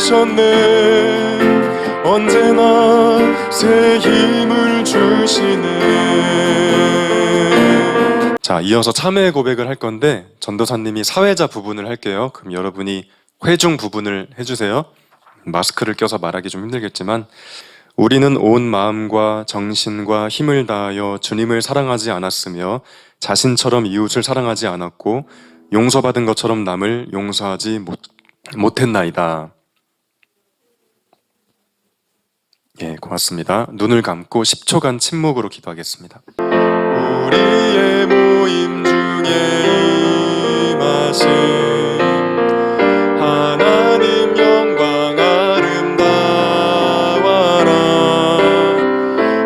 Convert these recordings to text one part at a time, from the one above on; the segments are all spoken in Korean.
주셨네. 언제나 새 힘을 주시네. 자, 이어서 참회의 고백을 할 건데 전도사님이 사회자 부분을 할게요. 그럼 여러분이 회중 부분을 해주세요. 마스크를 껴서 말하기 좀 힘들겠지만, 우리는 온 마음과 정신과 힘을 다하여 주님을 사랑하지 않았으며 자신처럼 이웃을 사랑하지 않았고 용서받은 것처럼 남을 용서하지 못했나이다. 예, 고맙습니다. 눈을 감고 10초간 침묵으로 기도하겠습니다. 우리의 모임 중에 임하신 하나님 영광 아름다워라.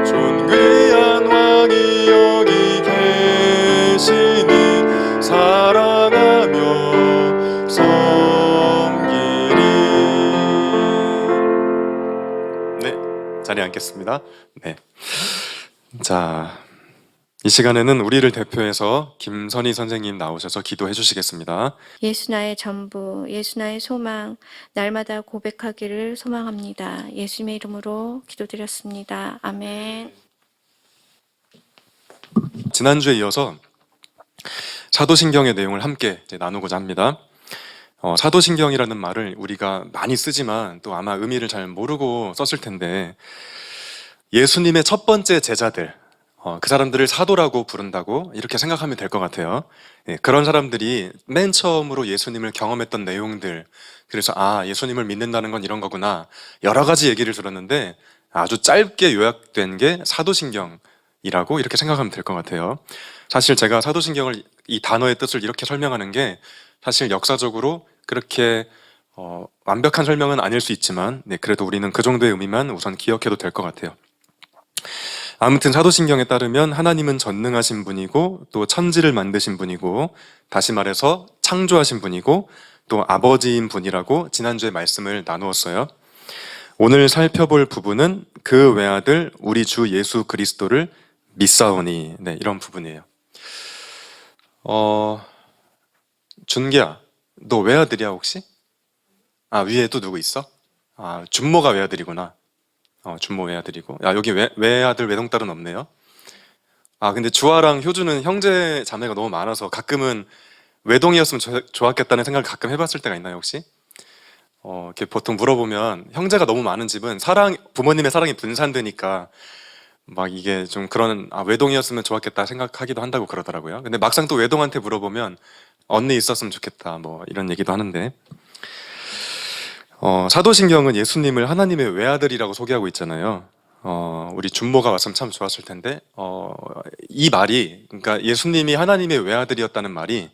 존귀한 왕이 여기 계시니 사랑하며 섬기리. 네, 자리에 앉겠습니다. 네. 자, 이 시간에는 우리를 대표해서 김선희 선생님 나오셔서 기도해 주시겠습니다. 예수 나의 전부, 예수 나의 소망, 날마다 고백하기를 소망합니다. 예수님의 이름으로 기도드렸습니다. 아멘. 지난주에 이어서 사도신경의 내용을 함께 나누고자 합니다. 사도신경이라는 말을 우리가 많이 쓰지만 또 아마 의미를 잘 모르고 썼을 텐데, 예수님의 첫 번째 제자들, 그 사람들을 사도라고 부른다고 이렇게 생각하면 될 것 같아요. 예, 그런 사람들이 맨 처음으로 예수님을 경험했던 내용들, 그래서 예수님을 믿는다는 건 이런 거구나, 여러 가지 얘기를 들었는데 아주 짧게 요약된 게 사도신경이라고 이렇게 생각하면 될 것 같아요. 사실 제가 사도신경을, 이 단어의 뜻을 이렇게 설명하는 게 사실 역사적으로 그렇게 완벽한 설명은 아닐 수 있지만, 그래도 우리는 그 정도의 의미만 우선 기억해도 될 것 같아요. 아무튼 사도신경에 따르면 하나님은 전능하신 분이고 또 천지를 만드신 분이고, 다시 말해서 창조하신 분이고 또 아버지인 분이라고 지난주에 말씀을 나누었어요. 오늘 살펴볼 부분은 그 외아들 우리 주 예수 그리스도를 믿사오니, 이런 부분이에요. 준기야, 너 외아들이야 혹시? 위에 또 누구 있어? 준모가 외아들이구나. 준모 외아들이고, 여기 외아들 외동딸은 없네요. 근데 주아랑 효주는 형제 자매가 너무 많아서 가끔은 외동이었으면 좋았겠다는 생각을 가끔 해봤을 때가 있나요 혹시? 이렇게 보통 물어보면 형제가 너무 많은 집은 부모님의 사랑이 분산되니까 막 이게 좀 그런, 외동이었으면 좋았겠다 생각하기도 한다고 그러더라고요. 근데 막상 또 외동한테 물어보면 언니 있었으면 좋겠다 뭐 이런 얘기도 하는데, 사도신경은 예수님을 하나님의 외아들이라고 소개하고 있잖아요. 우리 준모가 왔으면 참 좋았을 텐데, 이 말이, 그러니까 예수님이 하나님의 외아들이었다는 말이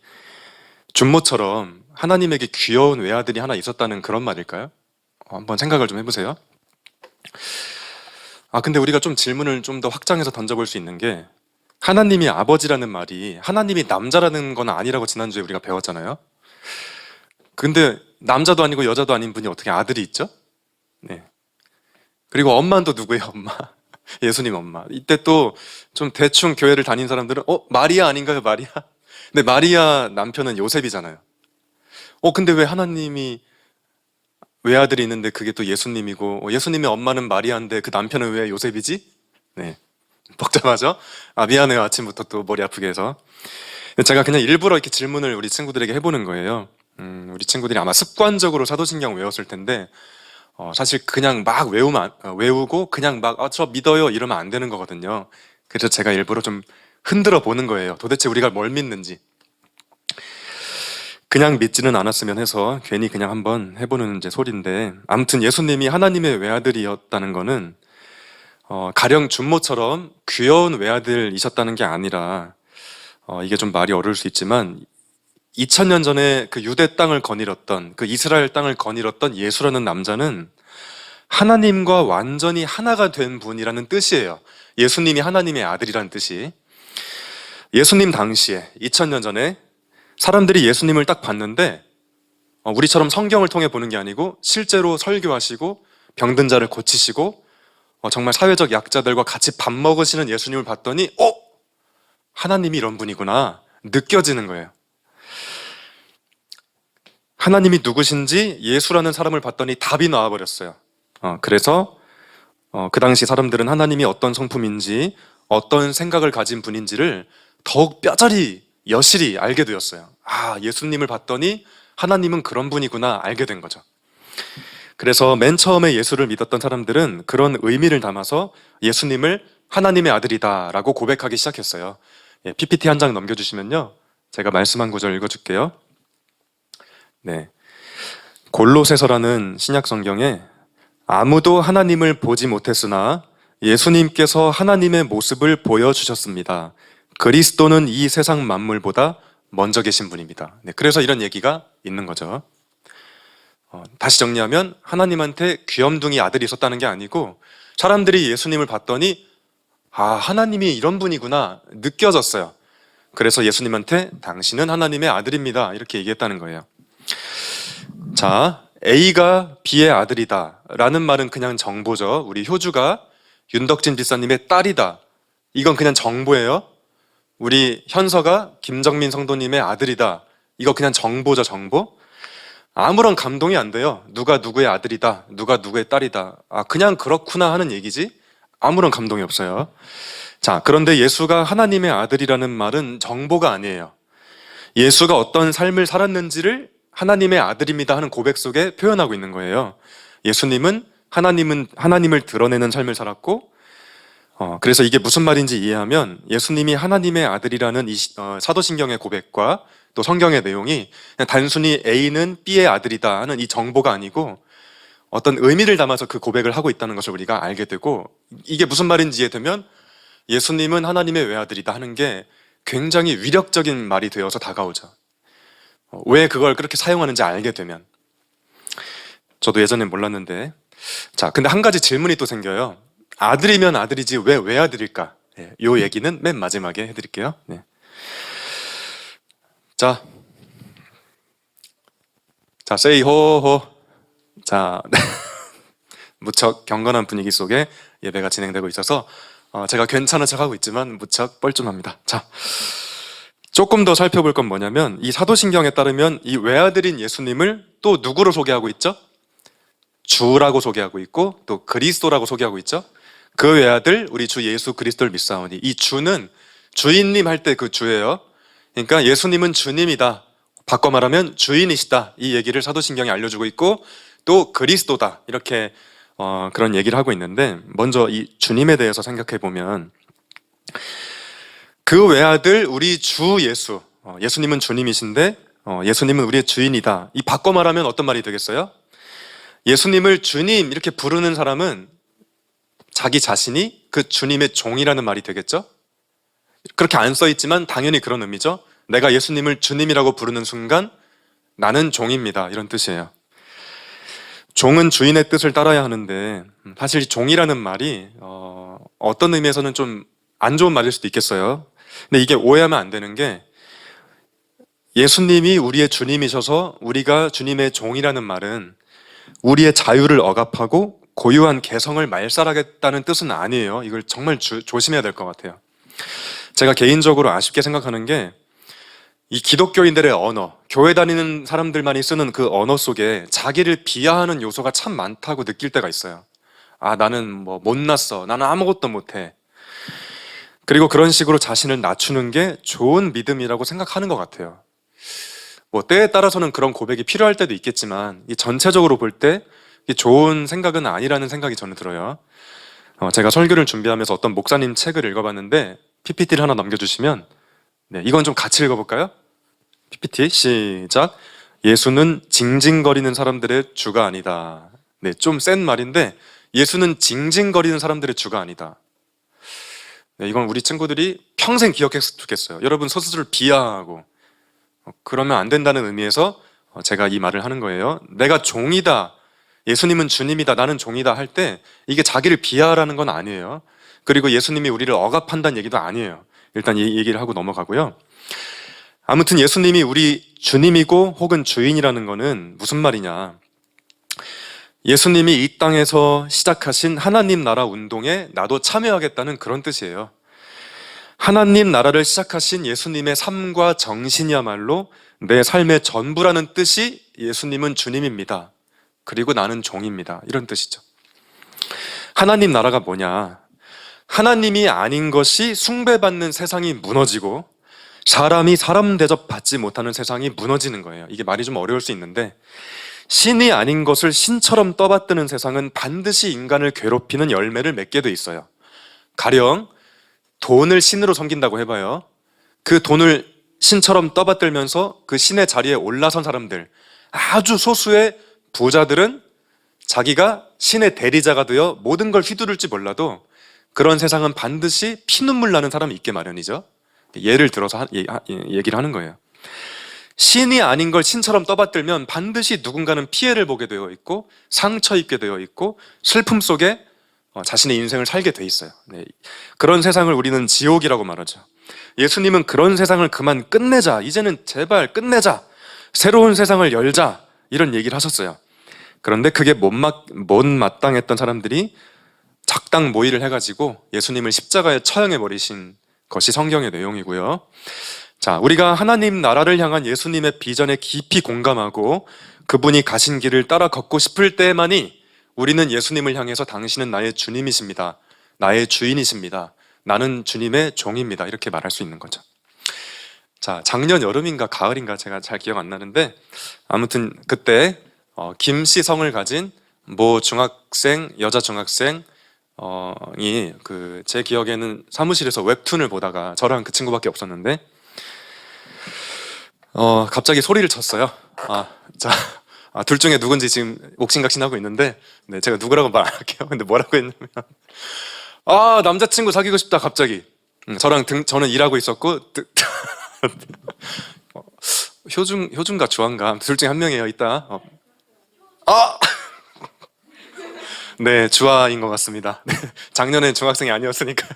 준모처럼 하나님에게 귀여운 외아들이 하나 있었다는 그런 말일까요? 한번 생각을 좀 해보세요. 근데 우리가 좀 질문을 좀 더 확장해서 던져볼 수 있는 게, 하나님이 아버지라는 말이 하나님이 남자라는 건 아니라고 지난주에 우리가 배웠잖아요. 근데 남자도 아니고 여자도 아닌 분이 어떻게 아들이 있죠? 네. 그리고 엄마는 또 누구예요? 엄마. 예수님 엄마. 이때 또 좀 대충 교회를 다닌 사람들은 마리아 아닌가요? 마리아? 근데 마리아 남편은 요셉이잖아요. 근데 왜 하나님이 외아들이 있는데 그게 또 예수님이고, 예수님의 엄마는 마리아인데 그 남편은 왜 요셉이지? 네. 복잡하죠? 미안해요. 아침부터 또 머리 아프게 해서. 제가 그냥 일부러 이렇게 질문을 우리 친구들에게 해보는 거예요. 우리 친구들이 아마 습관적으로 사도신경 외웠을 텐데, 사실 그냥 막 외우고 그냥 막 저 믿어요 이러면 안 되는 거거든요. 그래서 제가 일부러 좀 흔들어 보는 거예요. 도대체 우리가 뭘 믿는지. 그냥 믿지는 않았으면 해서 괜히 그냥 한번 해보는 소리인데, 아무튼 예수님이 하나님의 외아들이었다는 거는 가령 준모처럼 귀여운 외아들이셨다는 게 아니라, 이게 좀 말이 어려울 수 있지만 2000년 전에 그 유대 땅을 거닐었던, 그 이스라엘 땅을 거닐었던 예수라는 남자는 하나님과 완전히 하나가 된 분이라는 뜻이에요. 예수님이 하나님의 아들이라는 뜻이. 예수님 당시에 2000년 전에 사람들이 예수님을 딱 봤는데, 우리처럼 성경을 통해 보는 게 아니고 실제로 설교하시고 병든 자를 고치시고 정말 사회적 약자들과 같이 밥 먹으시는 예수님을 봤더니 하나님이 이런 분이구나 느껴지는 거예요. 하나님이 누구신지 예수라는 사람을 봤더니 답이 나와버렸어요. 그래서 그 당시 사람들은 하나님이 어떤 성품인지 어떤 생각을 가진 분인지를 더욱 뼈저리 여실히 알게 되었어요. 아, 예수님을 봤더니 하나님은 그런 분이구나 알게 된 거죠. 그래서 맨 처음에 예수를 믿었던 사람들은 그런 의미를 담아서 예수님을 하나님의 아들이다 라고 고백하기 시작했어요. PPT 한 장 넘겨주시면요, 제가 말씀한 구절 읽어줄게요. 네, 골로새서라는 신약 성경에 아무도 하나님을 보지 못했으나 예수님께서 하나님의 모습을 보여주셨습니다. 그리스도는 이 세상 만물보다 먼저 계신 분입니다. 네, 그래서 이런 얘기가 있는 거죠. 다시 정리하면 하나님한테 귀염둥이 아들이 있었다는 게 아니고 사람들이 예수님을 봤더니 아, 하나님이 이런 분이구나 느껴졌어요. 그래서 예수님한테 당신은 하나님의 아들입니다 이렇게 얘기했다는 거예요. 자, A가 B의 아들이다 라는 말은 그냥 정보죠. 우리 효주가 윤덕진 집사님의 딸이다, 이건 그냥 정보예요. 우리 현서가 김정민 성도님의 아들이다, 이거 그냥 정보죠, 정보. 아무런 감동이 안 돼요. 누가 누구의 아들이다, 누가 누구의 딸이다, 아, 그냥 그렇구나 하는 얘기지 아무런 감동이 없어요. 자, 그런데 예수가 하나님의 아들이라는 말은 정보가 아니에요. 예수가 어떤 삶을 살았는지를 하나님의 아들입니다 하는 고백 속에 표현하고 있는 거예요. 예수님은 하나님을 드러내는 삶을 살았고, 그래서 이게 무슨 말인지 이해하면 예수님이 하나님의 아들이라는 이 사도신경의 고백과 또 성경의 내용이 그냥 단순히 A는 B의 아들이다 하는 이 정보가 아니고 어떤 의미를 담아서 그 고백을 하고 있다는 것을 우리가 알게 되고, 이게 무슨 말인지 이해되면 예수님은 하나님의 외아들이다 하는 게 굉장히 위력적인 말이 되어서 다가오죠. 왜 그걸 그렇게 사용하는지 알게 되면. 저도 예전엔 몰랐는데. 자, 근데 한 가지 질문이 또 생겨요. 아들이면 아들이지 왜 외아들일까? 네, 요 얘기는 맨 마지막에 해드릴게요. 네. 자, 세이 호호. 자, 무척 경건한 분위기 속에 예배가 진행되고 있어서 제가 괜찮은 척하고 있지만 무척 뻘쭘합니다. 자, 조금 더 살펴볼 건 뭐냐면 이 사도신경에 따르면 이 외아들인 예수님을 또 누구로 소개하고 있죠? 주라고 소개하고 있고 또 그리스도라고 소개하고 있죠. 그 외아들 우리 주 예수 그리스도를 믿사오니, 이 주는 주인님 할 때 그 주예요. 그러니까 예수님은 주님이다, 바꿔 말하면 주인이시다, 이 얘기를 사도신경이 알려주고 있고 또 그리스도다 이렇게 그런 얘기를 하고 있는데, 먼저 이 주님에 대해서 생각해 보면 그 외아들 우리 주 예수, 예수님은 주님이신데 예수님은 우리의 주인이다, 이 바꿔 말하면 어떤 말이 되겠어요? 예수님을 주님 이렇게 부르는 사람은 자기 자신이 그 주님의 종이라는 말이 되겠죠? 그렇게 안 써 있지만 당연히 그런 의미죠. 내가 예수님을 주님이라고 부르는 순간 나는 종입니다, 이런 뜻이에요. 종은 주인의 뜻을 따라야 하는데 사실 종이라는 말이 어떤 의미에서는 좀 안 좋은 말일 수도 있겠어요. 근데 이게 오해하면 안 되는 게, 예수님이 우리의 주님이셔서 우리가 주님의 종이라는 말은 우리의 자유를 억압하고 고유한 개성을 말살하겠다는 뜻은 아니에요. 이걸 정말 조심해야 될 것 같아요. 제가 개인적으로 아쉽게 생각하는 게, 이 기독교인들의 언어, 교회 다니는 사람들만이 쓰는 그 언어 속에 자기를 비하하는 요소가 참 많다고 느낄 때가 있어요. 아, 나는 뭐 못났어, 나는 아무것도 못해. 그리고 그런 식으로 자신을 낮추는 게 좋은 믿음이라고 생각하는 것 같아요. 뭐 때에 따라서는 그런 고백이 필요할 때도 있겠지만 이 전체적으로 볼 때 좋은 생각은 아니라는 생각이 저는 들어요. 제가 설교를 준비하면서 어떤 목사님 책을 읽어봤는데 PPT를 하나 넘겨주시면, 네, 이건 좀 같이 읽어볼까요? PPT 시작. 예수는 징징거리는 사람들의 주가 아니다. 네, 좀 센 말인데 예수는 징징거리는 사람들의 주가 아니다. 네, 이건 우리 친구들이 평생 기억했으면 좋겠어요. 여러분 스스로를 비하하고 그러면 안 된다는 의미에서 제가 이 말을 하는 거예요. 내가 종이다, 예수님은 주님이다, 나는 종이다 할 때 이게 자기를 비하하라는 건 아니에요. 그리고 예수님이 우리를 억압한다는 얘기도 아니에요. 일단 이 얘기를 하고 넘어가고요. 아무튼 예수님이 우리 주님이고 혹은 주인이라는 거는 무슨 말이냐, 예수님이 이 땅에서 시작하신 하나님 나라 운동에 나도 참여하겠다는 그런 뜻이에요. 하나님 나라를 시작하신 예수님의 삶과 정신이야말로 내 삶의 전부라는 뜻이 예수님은 주님입니다. 그리고 나는 종입니다. 이런 뜻이죠. 하나님 나라가 뭐냐? 하나님이 아닌 것이 숭배받는 세상이 무너지고 사람이 사람 대접받지 못하는 세상이 무너지는 거예요. 이게 말이 좀 어려울 수 있는데, 신이 아닌 것을 신처럼 떠받드는 세상은 반드시 인간을 괴롭히는 열매를 맺게 돼 있어요. 가령 돈을 신으로 섬긴다고 해봐요. 그 돈을 신처럼 떠받들면서 그 신의 자리에 올라선 사람들, 아주 소수의 부자들은 자기가 신의 대리자가 되어 모든 걸 휘두를지 몰라도 그런 세상은 반드시 피눈물 나는 사람이 있게 마련이죠. 예를 들어서 얘기를 하는 거예요. 신이 아닌 걸 신처럼 떠받들면 반드시 누군가는 피해를 보게 되어 있고 상처 입게 되어 있고 슬픔 속에 자신의 인생을 살게 돼 있어요. 네. 그런 세상을 우리는 지옥이라고 말하죠. 예수님은 그런 세상을 그만 끝내자, 이제는 제발 끝내자, 새로운 세상을 열자, 이런 얘기를 하셨어요. 그런데 그게 못마땅했던 사람들이 작당 모의를 해가지고 예수님을 십자가에 처형해 버리신 것이 성경의 내용이고요. 자, 우리가 하나님 나라를 향한 예수님의 비전에 깊이 공감하고 그분이 가신 길을 따라 걷고 싶을 때만이 우리는 예수님을 향해서 당신은 나의 주님이십니다, 나의 주인이십니다, 나는 주님의 종입니다, 이렇게 말할 수 있는 거죠. 자, 작년 여름인가 가을인가 제가 잘 기억 안 나는데, 아무튼 그때 김씨 성을 가진 모 중학생, 여자 중학생 제 기억에는 사무실에서 웹툰을 보다가, 저랑 그 친구밖에 없었는데 갑자기 소리를 쳤어요. 둘 중에 누군지 지금 옥신각신하고 있는데, 네, 제가 누구라고 말 안 할게요. 근데 뭐라고 했냐면, 남자친구 사귀고 싶다, 갑자기. 저는 일하고 있었고, 효준가 주한가 둘 중에 한 명이에요. 이따. 네, 주아인 것 같습니다. 네, 작년엔 중학생이 아니었으니까요.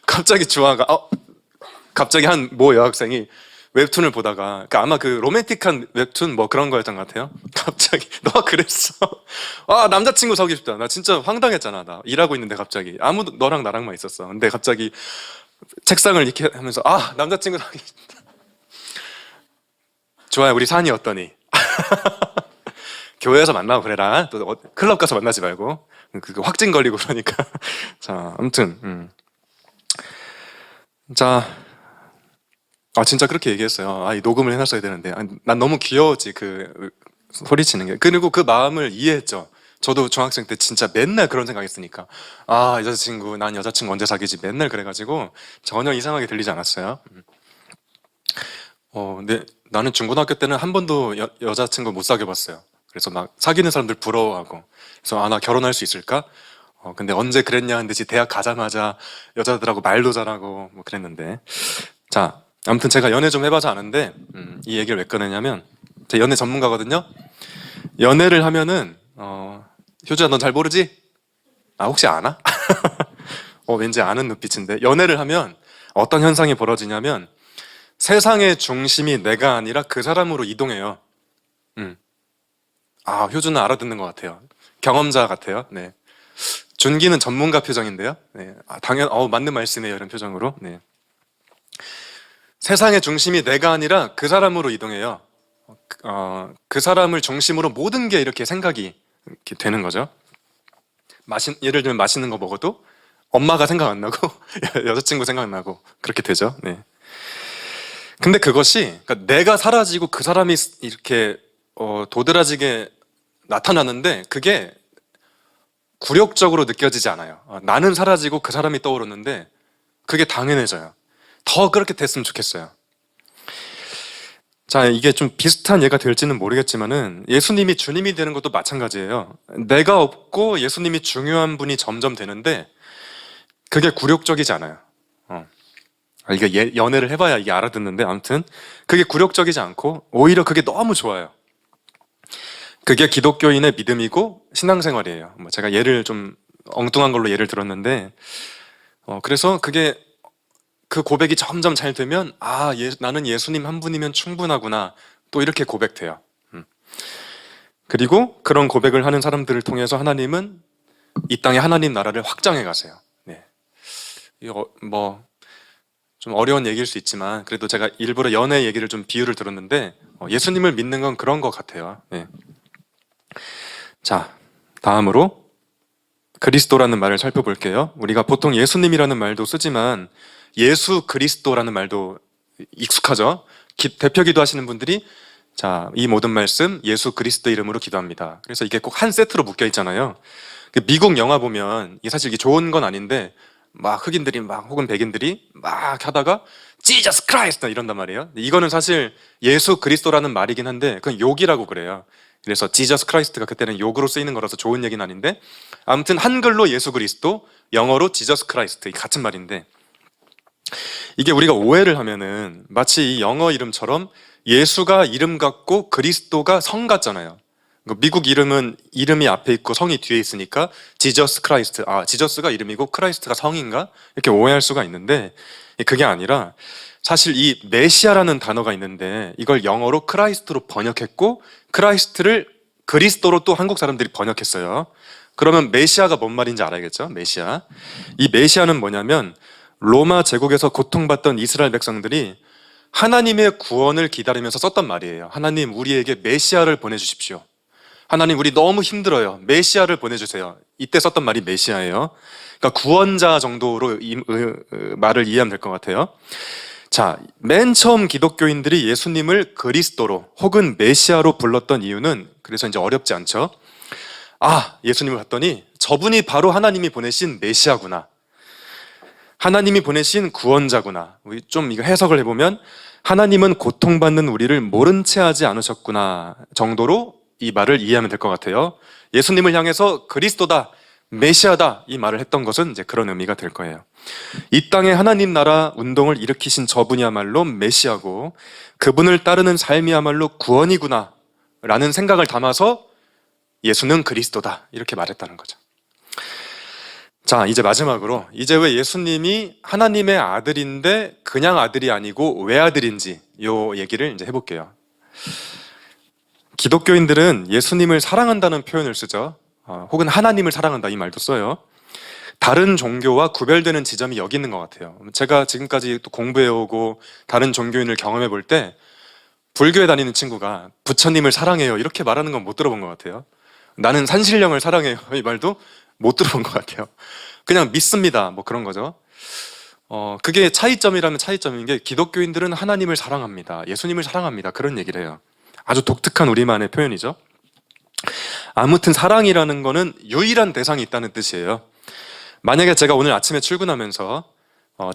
갑자기 주아가 갑자기 한 모 여학생이 웹툰을 보다가, 그러니까 아마 그 로맨틱한 웹툰 뭐 그런 거였던 것 같아요. 갑자기 너가 그랬어. 남자친구 사귀고 싶다. 나 진짜 황당했잖아. 나 일하고 있는데 갑자기 아무도, 너랑 나랑만 있었어. 근데 갑자기 책상을 이렇게 하면서 남자친구 사귀고 싶다. 주아야, 우리 산이 어떠니? 교회에서 만나고 그래라. 또 클럽 가서 만나지 말고. 그거 확진 걸리고 그러니까. 자, 아무튼 진짜 그렇게 얘기했어요. 이 녹음을 해놨어야 되는데. 난 너무 귀여웠지, 그 소리치는 게. 그리고 그 마음을 이해했죠. 저도 중학생 때 진짜 맨날 그런 생각했으니까. 난 여자친구 언제 사귀지? 맨날 그래가지고 전혀 이상하게 들리지 않았어요. 근데 나는 중고등학교 때는 한 번도 여자친구 못 사귀어봤어요. 그래서 막 사귀는 사람들 부러워하고, 그래서 나 결혼할 수 있을까? 근데 언제 그랬냐 했는데 대학 가자마자 여자들하고 말도 잘하고 뭐 그랬는데. 자, 아무튼 제가 연애 좀 해봐서 아는데, 이 얘기를 왜 꺼내냐면, 제가 연애 전문가거든요. 연애를 하면은 효주야, 넌 잘 모르지? 혹시 아나? 왠지 아는 눈빛인데, 연애를 하면 어떤 현상이 벌어지냐면 세상의 중심이 내가 아니라 그 사람으로 이동해요. 효주는 알아듣는 것 같아요. 경험자 같아요. 네. 준기는 전문가 표정인데요. 네. 맞는 말씀이에요. 이런 표정으로. 네. 세상의 중심이 내가 아니라 그 사람으로 이동해요. 그 사람을 중심으로 모든 게 이렇게 생각이 이렇게 되는 거죠. 예를 들면 맛있는 거 먹어도 엄마가 생각 안 나고 여자친구 생각 나고 그렇게 되죠. 네. 근데 그것이, 그러니까 내가 사라지고 그 사람이 이렇게 도드라지게 나타나는데, 그게 굴욕적으로 느껴지지 않아요. 나는 사라지고 그 사람이 떠오르는데 그게 당연해져요. 더 그렇게 됐으면 좋겠어요. 자, 이게 좀 비슷한 예가 될지는 모르겠지만은 예수님이 주님이 되는 것도 마찬가지예요. 내가 없고 예수님이 중요한 분이 점점 되는데 그게 굴욕적이지 않아요. 이게 연애를 해봐야 이게 알아듣는데, 아무튼 그게 굴욕적이지 않고 오히려 그게 너무 좋아요. 그게 기독교인의 믿음이고 신앙생활이에요. 제가 예를 좀 엉뚱한 걸로 예를 들었는데, 그래서 그 고백이 점점 잘 되면 나는 예수님 한 분이면 충분하구나, 또 이렇게 고백돼요. 그리고 그런 고백을 하는 사람들을 통해서 하나님은 이 땅에 하나님 나라를 확장해 가세요. 네. 이거 좀 어려운 얘기일 수 있지만 그래도 제가 일부러 연애 얘기를 좀 비유를 들었는데 예수님을 믿는 건 그런 것 같아요. 예. 자, 다음으로 그리스도라는 말을 살펴볼게요. 우리가 보통 예수님이라는 말도 쓰지만 예수 그리스도라는 말도 익숙하죠. 대표 기도하시는 분들이 자, 이 모든 말씀 예수 그리스도 이름으로 기도합니다. 그래서 이게 꼭 한 세트로 묶여 있잖아요. 미국 영화 보면 이게 사실 이게 좋은 건 아닌데 막 흑인들이 막 혹은 백인들이 막 하다가 Jesus Christ 이런단 말이에요. 이거는 사실 예수 그리스도라는 말이긴 한데 그건 욕이라고 그래요. 그래서 Jesus Christ가 그때는 욕으로 쓰이는 거라서 좋은 얘기는 아닌데 아무튼 한글로 예수 그리스도, 영어로 Jesus Christ 같은 말인데 이게 우리가 오해를 하면은 마치 이 영어 이름처럼 예수가 이름 같고 그리스도가 성 같잖아요. 미국 이름은 이름이 앞에 있고 성이 뒤에 있으니까 지저스 크라이스트, 지저스가 이름이고 크라이스트가 성인가? 이렇게 오해할 수가 있는데 그게 아니라 사실 이 메시아라는 단어가 있는데 이걸 영어로 크라이스트로 번역했고 크라이스트를 그리스도로 또 한국 사람들이 번역했어요. 그러면 메시아가 뭔 말인지 알아야겠죠? 메시아. 이 메시아는 뭐냐면 로마 제국에서 고통받던 이스라엘 백성들이 하나님의 구원을 기다리면서 썼던 말이에요. 하나님 우리에게 메시아를 보내주십시오. 하나님 우리 너무 힘들어요. 메시아를 보내주세요. 이때 썼던 말이 메시아예요. 그러니까 구원자 정도로 말을 이해하면 될 것 같아요. 자, 맨 처음 기독교인들이 예수님을 그리스도로 혹은 메시아로 불렀던 이유는 그래서 이제 어렵지 않죠. 예수님을 봤더니 저분이 바로 하나님이 보내신 메시아구나. 하나님이 보내신 구원자구나. 좀 이거 해석을 해보면 하나님은 고통받는 우리를 모른 채 하지 않으셨구나 정도로 이 말을 이해하면 될 것 같아요. 예수님을 향해서 그리스도다, 메시아다 이 말을 했던 것은 이제 그런 의미가 될 거예요. 이 땅에 하나님 나라 운동을 일으키신 저분이야말로 메시아고 그분을 따르는 삶이야말로 구원이구나 라는 생각을 담아서 예수는 그리스도다 이렇게 말했다는 거죠. 자, 이제 마지막으로 이제 왜 예수님이 하나님의 아들인데 그냥 아들이 아니고 외아들인지 요 얘기를 이제 해볼게요. 기독교인들은 예수님을 사랑한다는 표현을 쓰죠. 혹은 하나님을 사랑한다 이 말도 써요. 다른 종교와 구별되는 지점이 여기 있는 것 같아요. 제가 지금까지 또 공부해오고 다른 종교인을 경험해 볼 때 불교에 다니는 친구가 부처님을 사랑해요 이렇게 말하는 건 못 들어본 것 같아요. 나는 산신령을 사랑해요 이 말도 못 들어본 것 같아요. 그냥 믿습니다 뭐 그런 거죠. 그게 차이점이라면 차이점인 게 기독교인들은 하나님을 사랑합니다, 예수님을 사랑합니다 그런 얘기를 해요. 아주 독특한 우리만의 표현이죠. 아무튼 사랑이라는 거는 유일한 대상이 있다는 뜻이에요. 만약에 제가 오늘 아침에 출근하면서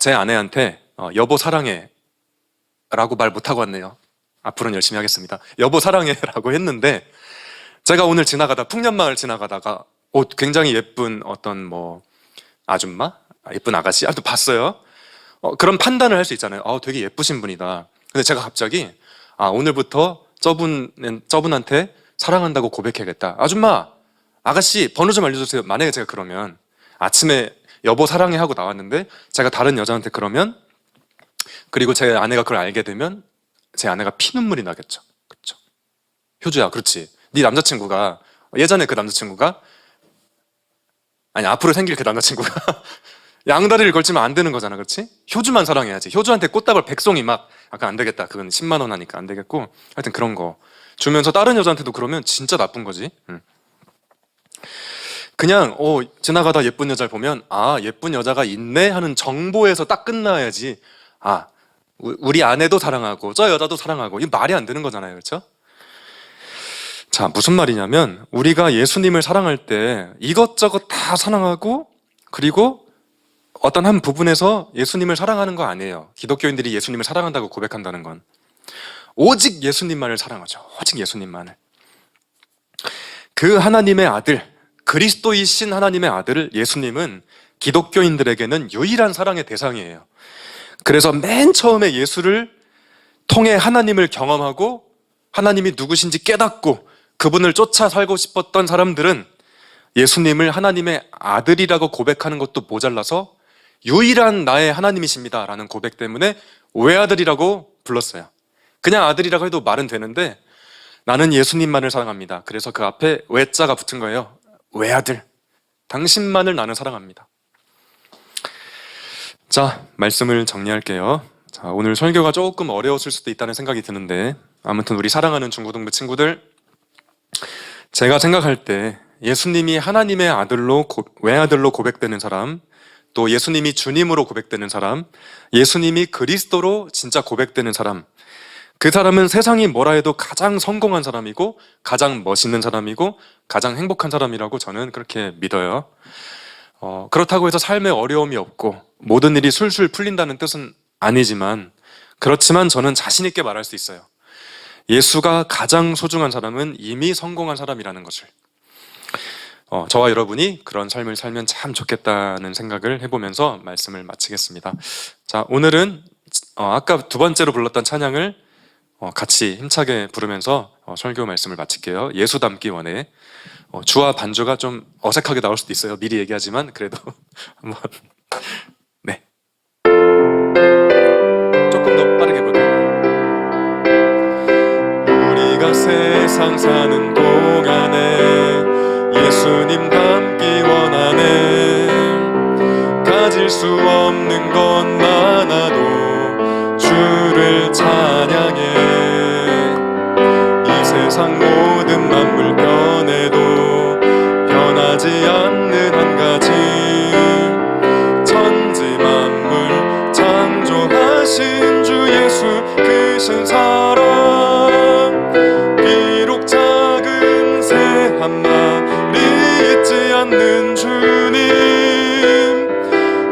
제 아내한테 여보 사랑해 라고 말 못하고 왔네요. 앞으로는 열심히 하겠습니다. 여보 사랑해 라고 했는데 제가 오늘 지나가다 풍년마을 지나가다가 굉장히 예쁜 어떤 뭐 아줌마? 예쁜 아가씨? 또 봤어요. 그런 판단을 할 수 있잖아요. 되게 예쁘신 분이다. 근데 제가 갑자기 오늘부터 저분한테 사랑한다고 고백해야겠다. 아줌마, 아가씨 번호 좀 알려주세요. 만약에 제가 그러면 아침에 여보 사랑해 하고 나왔는데 제가 다른 여자한테 그러면 그리고 제 아내가 그걸 알게 되면 제 아내가 피눈물이 나겠죠. 그렇죠? 효주야, 그렇지. 네 남자친구가 예전에 그 남자친구가 앞으로 생길 그 남자친구가 양다리를 걸치면 안 되는 거잖아, 그렇지? 효주만 사랑해야지. 효주한테 꽃다발 100송이 막 안 되겠다. 그건 10만 원 하니까 안 되겠고 하여튼 그런 거 주면서 다른 여자한테도 그러면 진짜 나쁜 거지. 그냥 지나가다 예쁜 여자를 보면 예쁜 여자가 있네 하는 정보에서 딱 끝나야지. 우리 아내도 사랑하고 저 여자도 사랑하고 이거 말이 안 되는 거잖아요, 그렇죠? 자, 무슨 말이냐면 우리가 예수님을 사랑할 때 이것저것 다 사랑하고 그리고 어떤 한 부분에서 예수님을 사랑하는 거 아니에요. 기독교인들이 예수님을 사랑한다고 고백한다는 건 오직 예수님만을 사랑하죠. 오직 예수님만을. 그 하나님의 아들, 그리스도이신 하나님의 아들을 예수님은 기독교인들에게는 유일한 사랑의 대상이에요. 그래서 맨 처음에 예수를 통해 하나님을 경험하고 하나님이 누구신지 깨닫고 그분을 쫓아 살고 싶었던 사람들은 예수님을 하나님의 아들이라고 고백하는 것도 모자라서 유일한 나의 하나님이십니다 라는 고백 때문에 외아들이라고 불렀어요. 그냥 아들이라고 해도 말은 되는데 나는 예수님만을 사랑합니다. 그래서 그 앞에 외자가 붙은 거예요. 외아들, 당신만을 나는 사랑합니다. 자, 말씀을 정리할게요. 자, 오늘 설교가 조금 어려웠을 수도 있다는 생각이 드는데, 아무튼 우리 사랑하는 중고등부 친구들, 제가 생각할 때 예수님이 하나님의 외아들로 고백되는 사람, 또 예수님이 주님으로 고백되는 사람, 예수님이 그리스도로 진짜 고백되는 사람, 그 사람은 세상이 뭐라 해도 가장 성공한 사람이고 가장 멋있는 사람이고 가장 행복한 사람이라고 저는 그렇게 믿어요. 그렇다고 해서 삶에 어려움이 없고 모든 일이 술술 풀린다는 뜻은 아니지만, 그렇지만 저는 자신 있게 말할 수 있어요. 예수가 가장 소중한 사람은 이미 성공한 사람이라는 것을. 저와 여러분이 그런 삶을 살면 참 좋겠다는 생각을 해보면서 말씀을 마치겠습니다. 자, 오늘은 아까 두 번째로 불렀던 찬양을 같이 힘차게 부르면서 설교 말씀을 마칠게요. 예수 닮기 원해. 주와 반주가 좀 어색하게 나올 수도 있어요. 미리 얘기하지만 그래도 한번. 네, 조금 더 빠르게 볼게요. 우리가 세상 사는 동안에 예수님 닮기 원하네. 가질 수 없는 건 많아도 주를 찬양해. 이 세상 모든 만물 변해도 변하지 않는 한 가지, 천지 만물 창조하신 주 예수 크신 사랑. 비록 작은 새 한 마리 있지 않는 주님,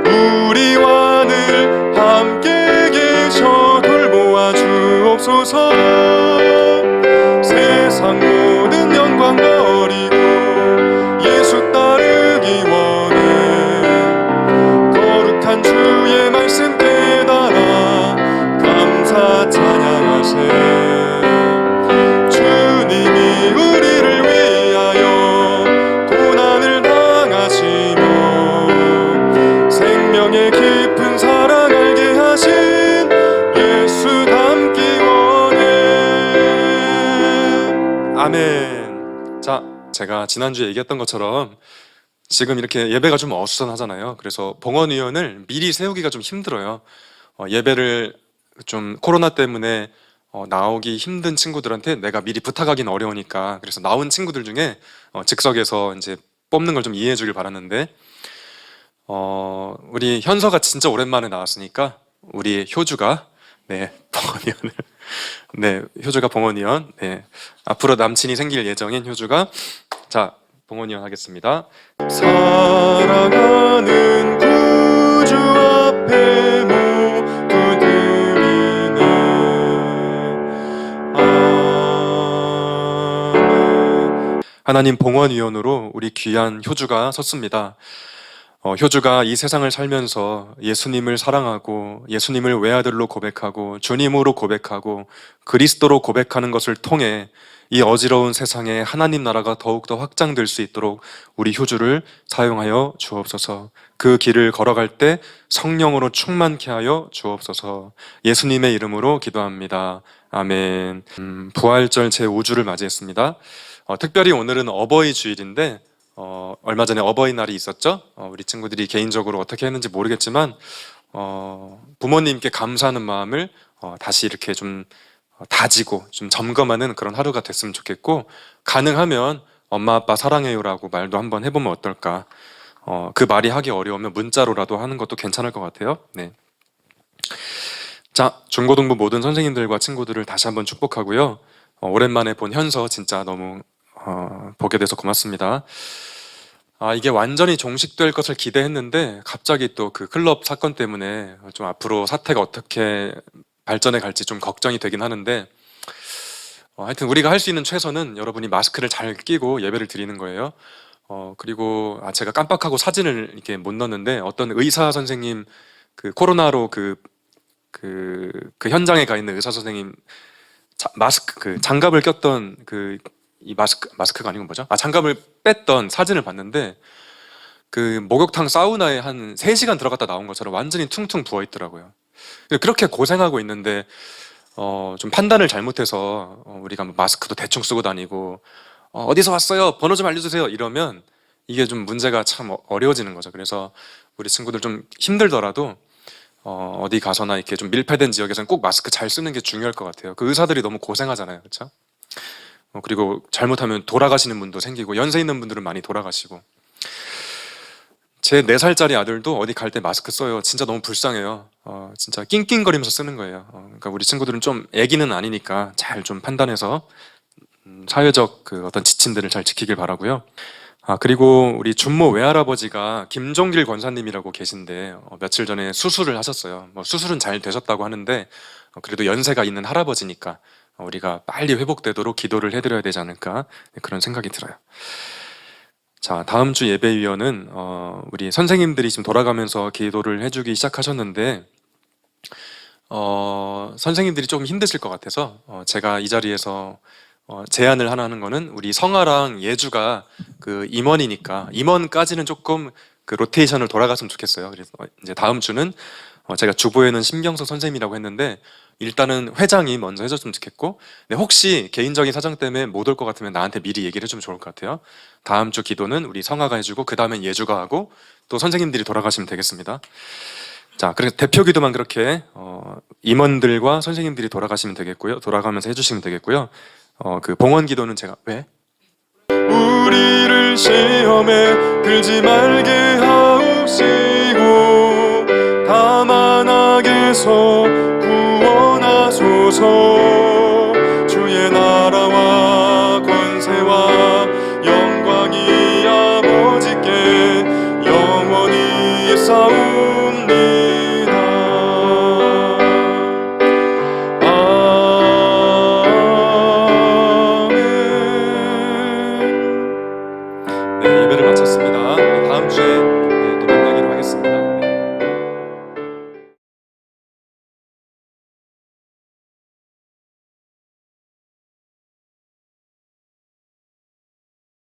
우리와 늘 함께 계셔 돌보아 주옵소서. 세상 모든 영광 버리고 예수 따르기 원해. 거룩한 주의 말씀 깨달아 감사 찬양하세. 주님이 우리를 위하여 고난을 당하시며 생명의 깊은 사랑 알게 하신 예수 닮기 원해. 아멘. 자, 제가 지난주에 얘기했던 것처럼 지금 이렇게 예배가 좀 어수선하잖아요. 그래서 봉헌위원을 미리 세우기가 좀 힘들어요. 예배를 좀 코로나 때문에 나오기 힘든 친구들한테 내가 미리 부탁하기는 어려우니까, 그래서 나온 친구들 중에 즉석에서 이제 뽑는 걸 좀 이해해 주길 바랐는데, 우리 현서가 진짜 오랜만에 나왔으니까 우리 효주가 봉헌위원을 효주가 봉헌위원, 앞으로 남친이 생길 예정인 효주가, 자, 봉헌위원 하겠습니다. 사랑하는 구주 앞에 모두 드리네. 아멘. 하나님 봉헌위원으로 우리 귀한 효주가 섰습니다. 효주가 이 세상을 살면서 예수님을 사랑하고 예수님을 외아들로 고백하고 주님으로 고백하고 그리스도로 고백하는 것을 통해 이 어지러운 세상에 하나님 나라가 더욱더 확장될 수 있도록 우리 효주를 사용하여 주옵소서. 그 길을 걸어갈 때 성령으로 충만케 하여 주옵소서. 예수님의 이름으로 기도합니다. 아멘. 부활절 제5주를 맞이했습니다. 특별히 오늘은 어버이 주일인데 얼마 전에 어버이날이 있었죠. 우리 친구들이 개인적으로 어떻게 했는지 모르겠지만 부모님께 감사하는 마음을 다시 이렇게 좀 다지고 좀 점검하는 그런 하루가 됐으면 좋겠고, 가능하면 엄마 아빠 사랑해요라고 말도 한번 해보면 어떨까. 그 말이 하기 어려우면 문자로라도 하는 것도 괜찮을 것 같아요. 네. 자, 중고등부 모든 선생님들과 친구들을 다시 한번 축복하고요. 오랜만에 본 현서 진짜 너무 보게 돼서 고맙습니다. 이게 완전히 종식될 것을 기대했는데 갑자기 또 그 클럽 사건 때문에 좀 앞으로 사태가 어떻게 발전해 갈지 좀 걱정이 되긴 하는데, 하여튼 우리가 할 수 있는 최선은 여러분이 마스크를 잘 끼고 예배를 드리는 거예요. 그리고 제가 깜빡하고 사진을 이렇게 못 넣었는데, 어떤 의사 선생님, 그 코로나로 그 현장에 가 있는 의사 선생님 마스크, 장갑을 꼈던 이 마스크가 아니고 뭐죠? 장갑을 뺐던 사진을 봤는데, 그 목욕탕 사우나에 한 3시간 들어갔다 나온 것처럼 완전히 퉁퉁 부어 있더라고요. 그렇게 고생하고 있는데 좀 판단을 잘못해서 우리가 마스크도 대충 쓰고 다니고 어디서 왔어요? 번호 좀 알려주세요. 이러면 이게 좀 문제가 참 어려워지는 거죠. 그래서 우리 친구들 좀 힘들더라도 어디 가서나 이렇게 좀 밀폐된 지역에서는 꼭 마스크 잘 쓰는 게 중요할 것 같아요. 그 의사들이 너무 고생하잖아요, 그렇죠? 그리고 잘못하면 돌아가시는 분도 생기고 연세 있는 분들은 많이 돌아가시고. 제 4살짜리 아들도 어디 갈 때 마스크 써요. 진짜 너무 불쌍해요. 진짜 낑낑거리면서 쓰는 거예요. 그러니까 우리 친구들은 좀 애기는 아니니까 잘 좀 판단해서 사회적 그 어떤 지침들을 잘 지키길 바라고요. 그리고 우리 준모 외할아버지가 김종길 권사님이라고 계신데 며칠 전에 수술을 하셨어요. 뭐 수술은 잘 되셨다고 하는데 그래도 연세가 있는 할아버지니까 우리가 빨리 회복되도록 기도를 해드려야 되지 않을까 그런 생각이 들어요. 자, 다음 주 예배위원은 우리 선생님들이 지금 돌아가면서 기도를 해주기 시작하셨는데 선생님들이 조금 힘드실 것 같아서 제가 이 자리에서 제안을 하나 하는 거는 우리 성아랑 예주가 그 임원이니까 임원까지는 조금 그 로테이션을 돌아갔으면 좋겠어요. 그래서 이제 다음 주는 제가 주보에는 심경서 선생님이라고 했는데 일단은 회장이 먼저 해줬으면 좋겠고 혹시 개인적인 사정 때문에 못 올 것 같으면 나한테 미리 얘기를 해주면 좋을 것 같아요. 다음 주 기도는 우리 성아가 해주고 그 다음엔 예주가 하고 또 선생님들이 돌아가시면 되겠습니다. 자, 그래서 대표 기도만 그렇게 임원들과 선생님들이 돌아가시면 되겠고요. 돌아가면서 해주시면 되겠고요. 그 봉헌 기도는 제가 왜? 우리를 시험에 들지 말게 하옵시고